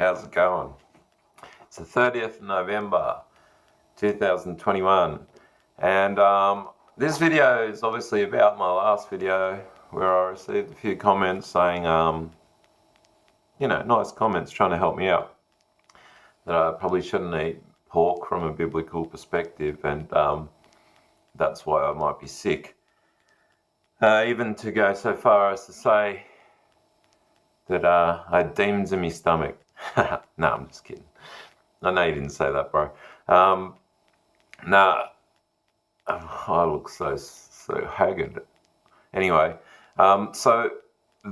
How's it going? It's the 30th of November 2021 and this video is obviously about my last video where I received a few comments saying, nice comments trying to help me out, that I probably shouldn't eat pork from a biblical perspective, and that's why I might be sick. Even to go so far as to say that I had demons in my stomach. No, I'm just kidding. I know you didn't say that, bro. I look so haggard. Anyway, so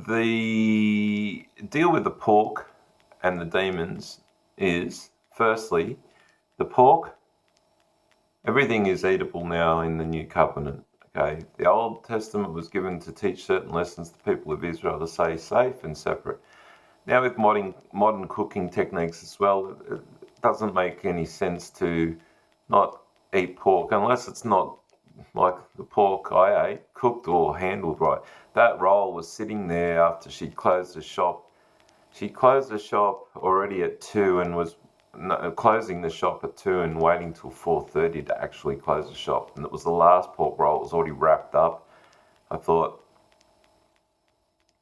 the deal with the pork and the demons is, firstly, the pork, everything is eatable now in the New Covenant. Okay, the Old Testament was given to teach certain lessons to the people of Israel to stay safe and separate. Now with modern cooking techniques as well, it doesn't make any sense to not eat pork unless it's not like the pork I ate, cooked or handled right. That roll was sitting there after she'd closed the shop. She closed the shop already at 2 and was closing the shop at 2 and waiting till 4:30 to actually close the shop. And it was the last pork roll. It was already wrapped up. I thought,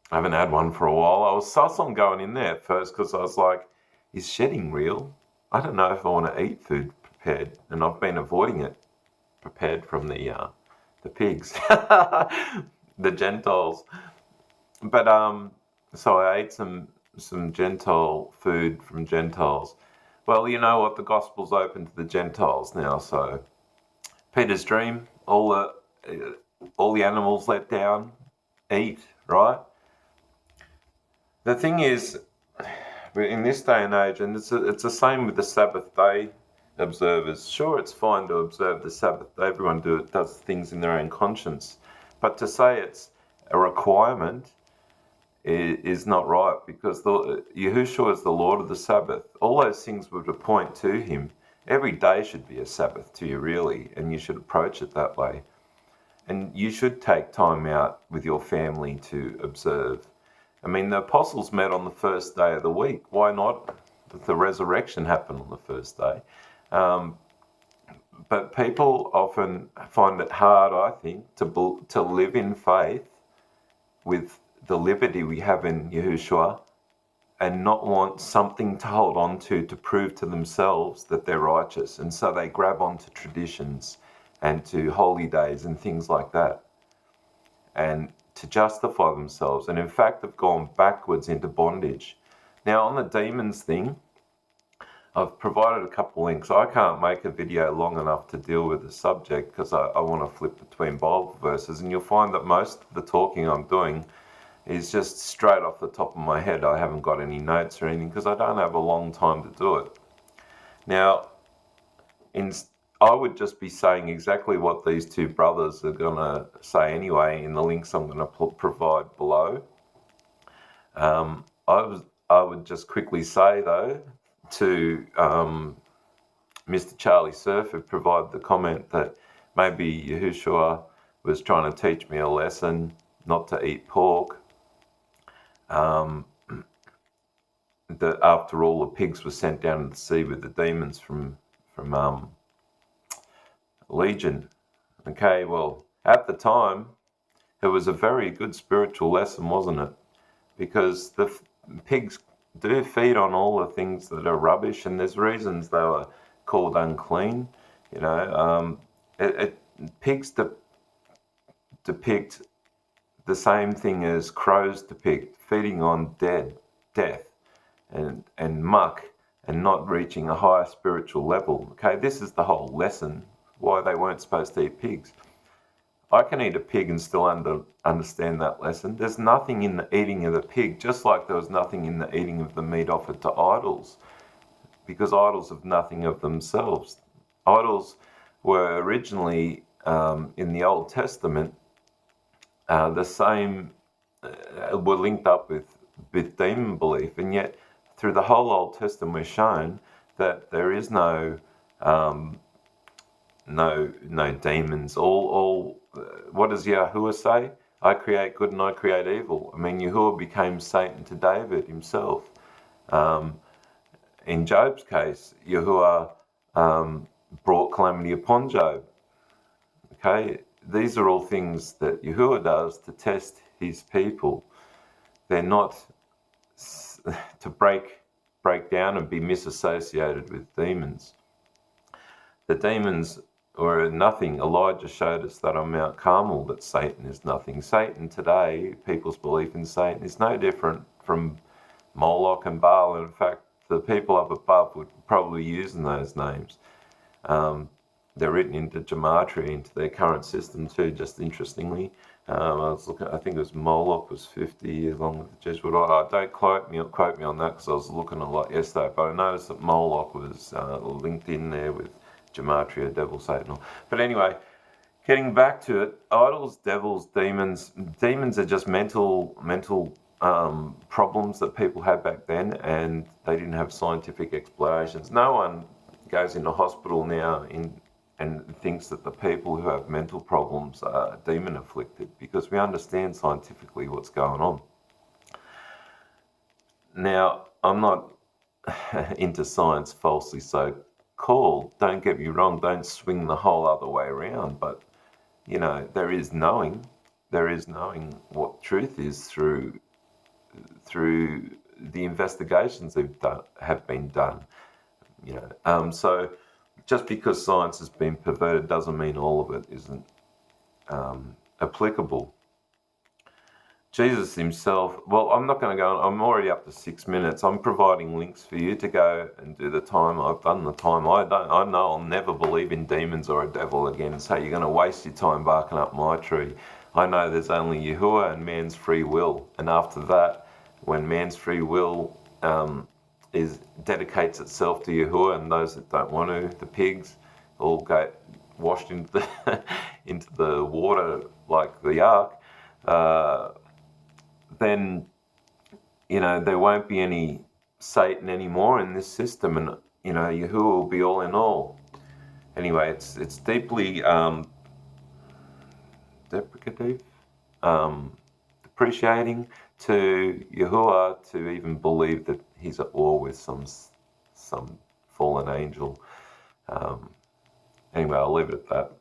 I haven't had one for a while. I was sus on going in there at first because I was like, is shedding real? I don't know if I want to eat food prepared, and I've been avoiding it prepared from the pigs, the gentiles. But so I ate some Gentile food from Gentiles. Well, you know what? The gospel's open to the Gentiles now. So Peter's dream: all the animals let down, eat, right? The thing is, in this day and age, and it's the same with the Sabbath day observers. Sure, it's fine to observe the Sabbath day. Everyone does things in their own conscience. But to say it's a requirement is not right, because Yahushua is the Lord of the Sabbath. All those things would point to him. Every day should be a Sabbath to you, really, and you should approach it that way. And you should take time out with your family to observe. I mean, the apostles met on the first day of the week. Why not? The resurrection happened on the first day. But people often find it hard, I think, to live in faith with the liberty we have in Yahushua and not want something to hold on to prove to themselves that they're righteous. And so they grab onto traditions and to holy days and things like that, and to justify themselves, and in fact have gone backwards into bondage. Now on the demons thing, I've provided a couple links. I can't make a video long enough to deal with the subject because I want to flip between Bible verses, and you'll find that most of the talking I'm doing is just straight off the top of my head. I haven't got any notes or anything because I don't have a long time to do it. Now, I would just be saying exactly what these two brothers are going to say anyway in the links I'm going to provide below. I would just quickly say, though, to Mr. Charlie Surf, who provided the comment that maybe Yahushua was trying to teach me a lesson not to eat pork. That after all, the pigs were sent down to the sea with the demons from Legion. Okay, well, at the time, it was a very good spiritual lesson, wasn't it? Because the pigs do feed on all the things that are rubbish, and there's reasons they were called unclean. Pigs depict the same thing as crows depict, feeding on death and muck, and not reaching a higher spiritual level. Okay, this is the whole lesson, why they weren't supposed to eat pigs. I can eat a pig and still understand that lesson. There's nothing in the eating of the pig, just like there was nothing in the eating of the meat offered to idols, because idols have nothing of themselves. Idols were originally, in the Old Testament, the same, were linked up with demon belief, and yet through the whole Old Testament we're shown that there is no demons. All what does Yahuwah say? I create good and I create evil. I mean, Yahuwah became Satan to David himself. in Job's case, Yahuwah brought calamity upon Job. Okay, these are all things that Yahuwah does to test his people. They're not to break down and be misassociated with demons. The demons were nothing. Elijah showed us that on Mount Carmel that Satan is nothing. Satan today, people's belief in Satan is no different from Moloch and Baal. In fact, the people up above would probably be using those names. They're written into gematria, into their current system too, just interestingly. I was looking, I think it was Moloch was 50 years long with the Jesuit. Don't quote me on that because I was looking a lot yesterday, but I noticed that Moloch was linked in there with gematria, devil, Satan. But anyway, getting back to it, idols, devils, demons. Demons are just mental problems that people had back then, and they didn't have scientific explanations. No one goes into hospital now and thinks that the people who have mental problems are demon afflicted, because we understand scientifically what's going on. Now, I'm not into science falsely so called. Don't get me wrong, don't swing the whole other way around, but you know, there is knowing what truth is through the investigations that have been done. You know, so just because science has been perverted doesn't mean all of it isn't applicable. Jesus himself, well, I'm not going to go on. I'm already up to 6 minutes. I'm providing links for you to go and do the time. I've done the time. I know I'll never believe in demons or a devil again. So you're going to waste your time barking up my tree. I know there's only Yahuwah and man's free will. And after that, when man's free will dedicates itself to Yahuwah, and those that don't want to, the pigs, all get washed into the into the water like the ark. Then, you know, there won't be any Satan anymore in this system, and you know, Yahuwah will be all in all. Anyway, it's deeply deprecative, depreciating to Yahuwah to even believe that he's at war with some fallen angel. Anyway, I'll leave it at that.